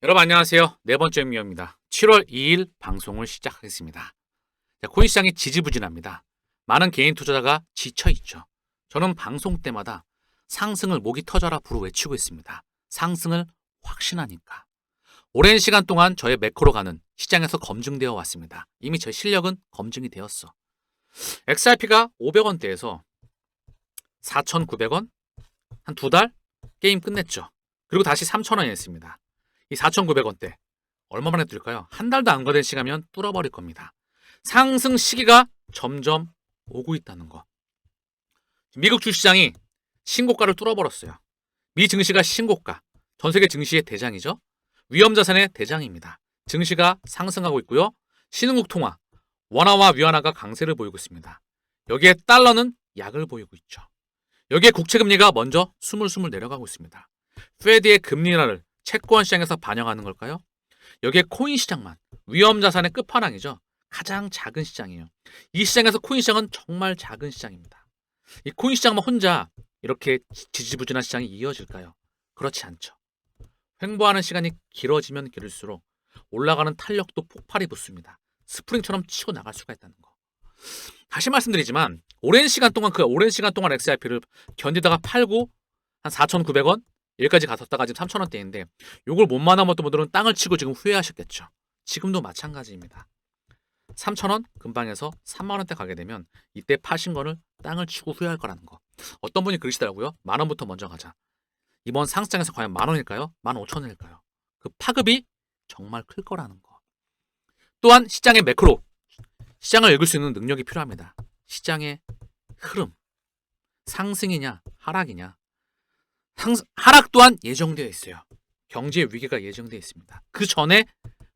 여러분 안녕하세요. 네 번째 미어입니다. 7월 2일 방송을 시작하겠습니다. 코인 시장이 지지부진합니다. 많은 개인 투자자가 지쳐있죠. 저는 방송 때마다 상승을 목이 터져라 부르 외치고 있습니다. 상승을 확신하니까. 오랜 시간 동안 저의 매크로가는 시장에서 검증되어 왔습니다. 이미 제 실력은 검증이 되었어. XRP가 500원대에서 4,900원? 한 두 달? 게임 끝냈죠. 그리고 다시 3,000원에 했습니다. 이 4,900원대 얼마 만에 뜰까요? 한 달도 안 거된 시간이면 뚫어버릴 겁니다. 상승 시기가 점점 오고 있다는 거. 미국 주시장이 신고가를 뚫어버렸어요. 미 증시가 신고가, 전 세계 증시의 대장이죠. 위험자산의 대장입니다. 증시가 상승하고 있고요. 신흥국 통화, 원화와 위안화가 강세를 보이고 있습니다. 여기에 달러는 약을 보이고 있죠. 여기에 국채금리가 먼저 스물스물 내려가고 있습니다. 페드의 금리 인하를 채권 시장에서 반영하는 걸까요? 여기에 코인 시장만, 위험자산의 끝판왕이죠. 가장 작은 시장이에요. 이 시장에서 코인 시장은 정말 작은 시장입니다. 이 코인 시장만 혼자 이렇게 지지부진한 시장이 이어질까요? 그렇지 않죠. 횡보하는 시간이 길어지면 길을수록 올라가는 탄력도 폭발이 붙습니다. 스프링처럼 치고 나갈 수가 있다는 거. 다시 말씀드리지만 오랜 시간 동안 XRP를 견디다가 팔고 한 4,900원 여기까지 갔었다가 지금 3,000원대인데 요걸 못 만나봤던 분들은 땅을 치고 지금 후회하셨겠죠. 지금도 마찬가지입니다. 3,000원 근방에서 3만원대 가게 되면 이때 파신 거를 땅을 치고 후회할 거라는 거. 어떤 분이 그러시더라고요. 만원부터 먼저 가자. 이번 상승장에서 과연 만원일까요? 15,000원일까요? 그 파급이 정말 클 거라는 거. 또한 시장의 매크로, 시장을 읽을 수 있는 능력이 필요합니다. 시장의 흐름, 상승이냐 하락이냐. 하락 또한 예정되어 있어요. 경제 위기가 예정되어 있습니다. 그 전에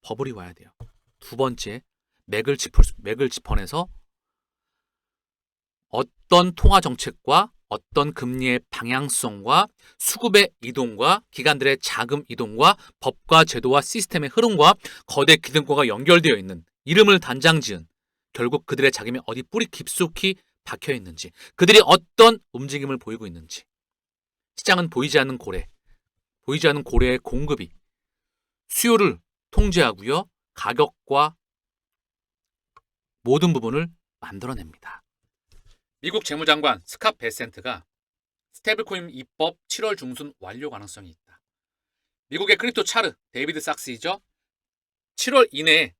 버블이 와야 돼요. 두 번째, 맥을 짚어내서 어떤 통화 정책과 어떤 금리의 방향성과 수급의 이동과 기관들의 자금 이동과 법과 제도와 시스템의 흐름과 거대 기득권과 연결되어 있는 이름을 단장 지은 결국 그들의 자금이 어디 뿌리 깊숙이 박혀 있는지, 그들이 어떤 움직임을 보이고 있는지. 시장은 보이지 않는 고래의 공급이 수요를 통제하고요. 가격과 모든 부분을 만들어냅니다. 미국 재무장관 스캇 베센트가 스테이블코인 입법 7월 중순 완료 가능성이 있다. 미국의 크립토 차르 데이비드 sak스이죠. 7월 이내에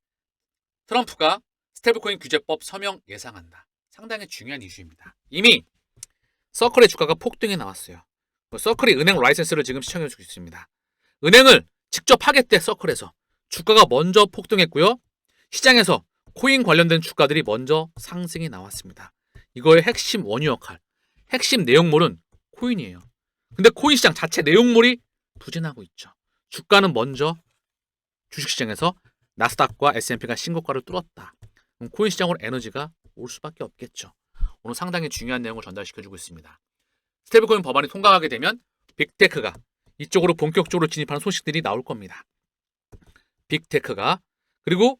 트럼프가 스테이블코인 규제법 서명 예상한다. 상당히 중요한 이슈입니다. 이미 서클의 주가가 폭등해 나왔어요. 서클이 은행 라이센스를 지금 시청해주고 있습니다. 은행을 직접 하겠대. 서클에서 주가가 먼저 폭등했고요. 시장에서 코인 관련된 주가들이 먼저 상승이 나왔습니다. 이거의 핵심 원유 역할, 핵심 내용물은 코인이에요. 근데 코인 시장 자체 내용물이 부진하고 있죠. 주가는 먼저 주식시장에서 나스닥과 S&P가 신고가를 뚫었다. 그럼 코인 시장으로 에너지가 올 수밖에 없겠죠. 오늘 상당히 중요한 내용을 전달시켜주고 있습니다. 스테이블코인 법안이 통과하게 되면 빅테크가 이쪽으로 본격적으로 진입하는 소식들이 나올 겁니다. 빅테크가, 그리고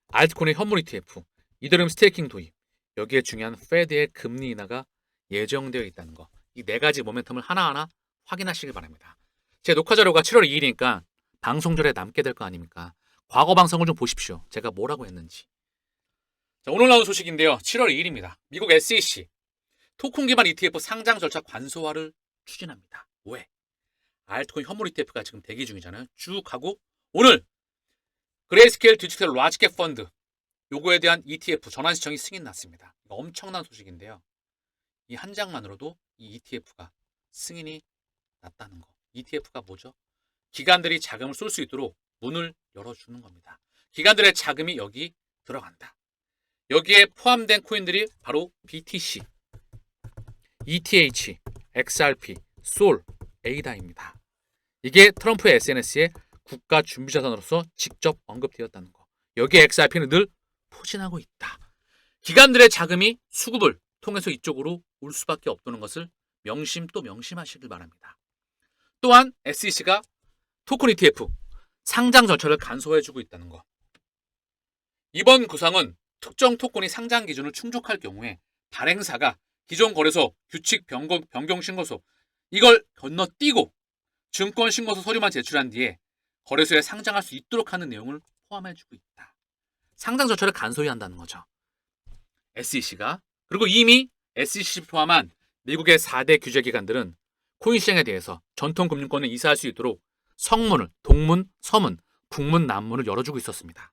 알트코인의 현물 ETF, 이더리움 스테이킹 도입, 여기에 중요한 페드의 금리 인하가 예정되어 있다는 거. 이 네 가지 모멘텀을 하나하나 확인하시길 바랍니다. 제 녹화 자료가 7월 2일이니까 방송절에 남게 될 거 아닙니까? 과거 방송을 좀 보십시오. 제가 뭐라고 했는지. 자, 오늘 나온 소식인데요. 7월 2일입니다. 미국 SEC 토큰 기반 ETF 상장 절차 관소화를 추진합니다. 왜? 알트코인 현물 ETF가 지금 대기 중이잖아요. 쭉 하고 오늘 그레이스케일 디지털 라지캡 펀드 요거에 대한 ETF 전환 신청이 승인 났습니다. 엄청난 소식인데요. 이 한 장만으로도 이 ETF가 승인이 났다는 거. ETF가 뭐죠? 기관들이 자금을 쏠 수 있도록 문을 열어주는 겁니다. 기관들의 자금이 여기 들어간다. 여기에 포함된 코인들이 바로 BTC, ETH, XRP, SOL, ADA입니다. 이게 트럼프의 SNS에 국가 준비자산으로서 직접 언급되었다는 거. 여기에 XRP는 늘 포진하고 있다. 기관들의 자금이 수급을 통해서 이쪽으로 올 수밖에 없다는 것을 또 명심하시길 바랍니다. 또한 SEC가 토큰 ETF 상장 절차를 간소화해주고 있다는 거. 이번 구상은 특정 토큰이 상장 기준을 충족할 경우에 발행사가 기존 거래소 규칙 변경 신고서 이걸 건너뛰고 증권 신고서 서류만 제출한 뒤에 거래소에 상장할 수 있도록 하는 내용을 포함해주고 있다. 상장 절차를 간소히 한다는 거죠. SEC가. 그리고 이미 SEC를 포함한 미국의 4대 규제기관들은 코인 시장에 대해서 전통금융권을 이사할 수 있도록 성문을, 동문, 서문, 북문, 남문을 열어주고 있었습니다.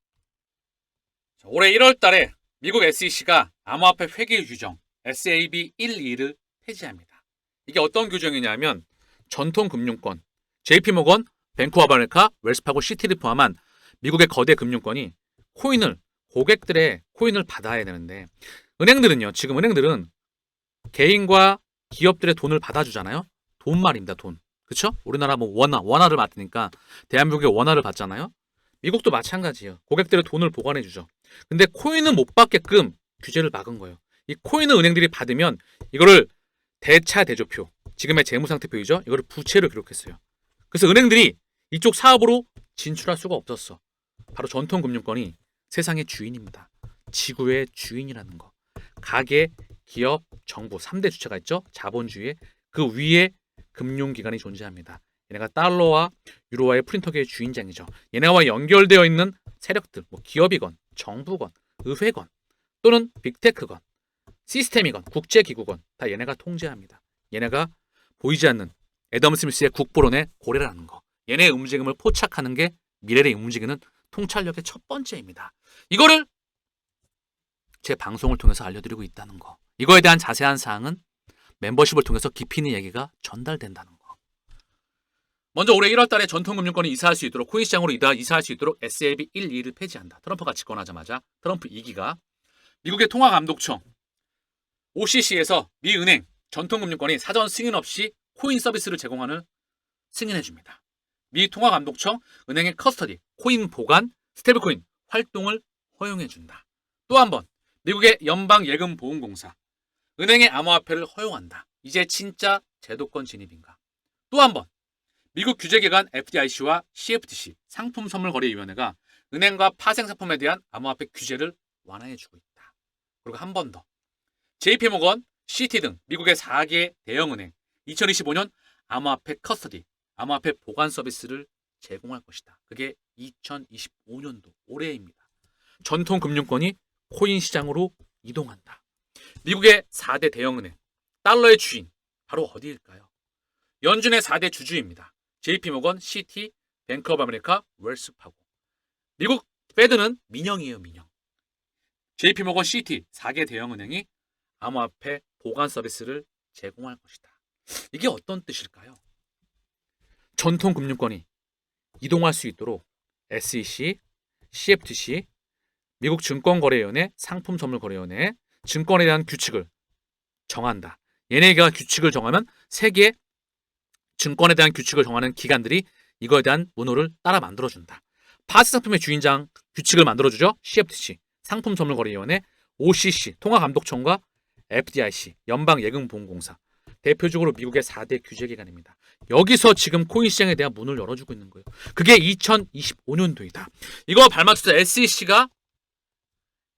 올해 1월 달에 미국 SEC가 암호화폐 회계 규정 SAB 1.2를 폐지합니다. 이게 어떤 규정이냐면 전통금융권, JP모건, 뱅크 오브 아메리카, 웰스파고 시티를 포함한 미국의 거대 금융권이 고객들의 코인을 받아야 되는데 지금 은행들은 개인과 기업들의 돈을 받아주잖아요. 돈 말입니다. 돈. 그렇죠? 우리나라 뭐 원화를 받으니까 대한민국의 원화를 받잖아요. 미국도 마찬가지예요. 고객들의 돈을 보관해주죠. 근데 코인은 못 받게끔 규제를 막은 거예요. 이 코인을 은행들이 받으면 이거를 대차 대조표, 지금의 재무상태표이죠. 이거를 부채로 기록했어요. 그래서 은행들이 이쪽 사업으로 진출할 수가 없었어. 바로 전통금융권이 세상의 주인입니다. 지구의 주인이라는 거. 가계, 기업, 정부 3대 주체가 있죠. 자본주의에 그 위에 금융기관이 존재합니다. 얘네가 달러와 유로화의 프린터계의 주인장이죠. 얘네와 연결되어 있는 세력들, 뭐 기업이건, 정부건, 의회건, 또는 빅테크건, 시스템이건, 국제기구건 다 얘네가 통제합니다. 얘네가 보이지 않는 애덤 스미스의 국보론의 고래라는 거. 얘네의 움직임을 포착하는 게 미래를 움직이는 통찰력의 첫 번째입니다. 이거를 제 방송을 통해서 알려드리고 있다는 거. 이거에 대한 자세한 사항은 멤버십을 통해서 깊이 있는 얘기가 전달된다는 거. 먼저 올해 1월 달에 전통금융권이 이사할 수 있도록 코인 시장으로 이사할 수 있도록 SAB 1.2를 폐지한다. 트럼프가 집권하자마자 트럼프 2기가 미국의 통화감독청 OCC에서 미 은행 전통금융권이 사전 승인 없이 코인 서비스를 승인해줍니다. 미 통화감독청 은행의 커스터디, 코인 보관, 스테이블코인 활동을 허용해준다. 또 한 번 미국의 연방예금보험공사 은행의 암호화폐를 허용한다. 이제 진짜 제도권 진입인가? 또 한 번 미국 규제기관 FDIC와 CFTC 상품선물거래위원회가 은행과 파생상품에 대한 암호화폐 규제를 완화해주고 있다. 그리고 한 번 더 JP모건, CT 등 미국의 4개 대형은행 2025년 암호화폐 커스터디, 암호화폐 보관 서비스를 제공할 것이다. 그게 2025년도 올해입니다. 전통금융권이 코인 시장으로 이동한다. 미국의 4대 대형은행, 달러의 주인, 바로 어디일까요? 연준의 4대 주주입니다. JP모건, CT, 뱅크 오브 아메리카, 웰스파고. 미국 페드는 민영이에요, 민영. JP모건, CT, 4개 대형은행이 암호화폐 보관 서비스를 제공할 것이다. 이게 어떤 뜻일까요? 전통금융권이 이동할 수 있도록 SEC, CFTC, 미국 증권거래위원회, 상품선물거래위원회, 증권에 대한 규칙을 정한다. 얘네가 규칙을 정하면 세계 증권에 대한 규칙을 정하는 기관들이 이거에 대한 문호를 따라 만들어준다. 파생상품의 주인장 규칙을 만들어주죠. CFTC, 상품선물거래위원회, OCC, 통화감독청과 FDIC, 연방예금보험공사. 대표적으로 미국의 4대 규제기관입니다. 여기서 지금 코인 시장에 대한 문을 열어주고 있는 거예요. 그게 2025년도이다. 이거 발맞춰서 SEC가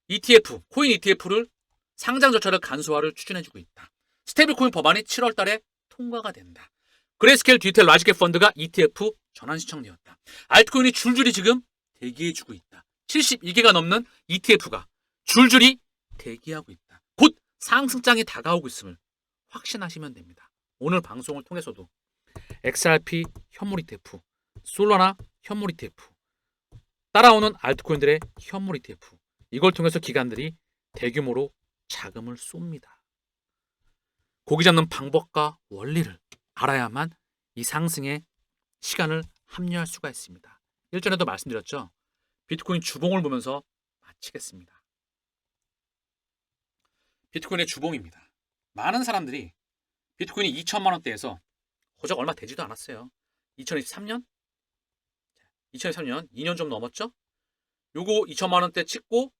ETF, 코인 ETF를 상장 절차를 간소화를 추진해주고 있다. 스테이블코인 법안이 7월 달에 통과가 된다. 그레이스케일 디지털 라지캡 펀드가 ETF 전환 신청되었다. 알트코인이 줄줄이 지금 대기해주고 있다. 72개가 넘는 ETF가 줄줄이 대기하고 있다. 곧 상승장이 다가오고 있음을 확신하시면 됩니다. 오늘 방송을 통해서도 XRP 현물 ETF, 솔라나 현물 ETF, 따라오는 알트코인들의 현물 ETF, 이걸 통해서 기관들이 대규모로 자금을 쏩니다. 고기 잡는 방법과 원리를 알아야만 이 상승의 시간을 합리화할 수가 있습니다. 일전에도 말씀드렸죠. 비트코인 주봉을 보면서 마치겠습니다. 비트코인의 주봉입니다. 많은 사람들이 비트코인이 2천만 원대에서 고작 얼마 되지도 않았어요. 2023년? 2년 좀 넘었죠? 요거 2천만 원대 찍고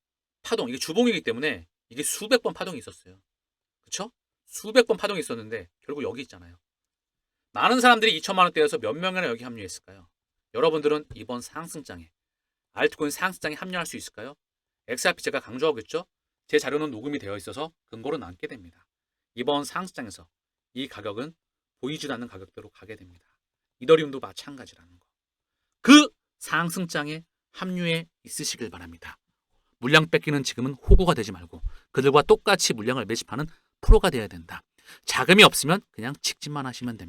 파동, 이게 주봉이기 때문에 이게 수백 번 파동이 있었어요. 그쵸? 수백 번 파동이 있었는데 결국 여기 있잖아요. 많은 사람들이 2천만 원대에서 몇 명이나 여기 합류했을까요? 여러분들은 이번 상승장에, 알트코인 상승장에 합류할 수 있을까요? XRP 제가 강조하고 있죠? 제 자료는 녹음이 되어 있어서 근거로 남게 됩니다. 이번 상승장에서 이 가격은 보이지도 않는 가격대로 가게 됩니다. 이더리움도 마찬가지라는 거. 그 상승장에 합류해 있으시길 바랍니다. 물량 뺏기는 지금은 호구가 되지 말고 그들과 똑같이 물량을 매집하는 프로가 되어야 된다. 자금이 없으면 그냥 직진만 하시면 됩니다.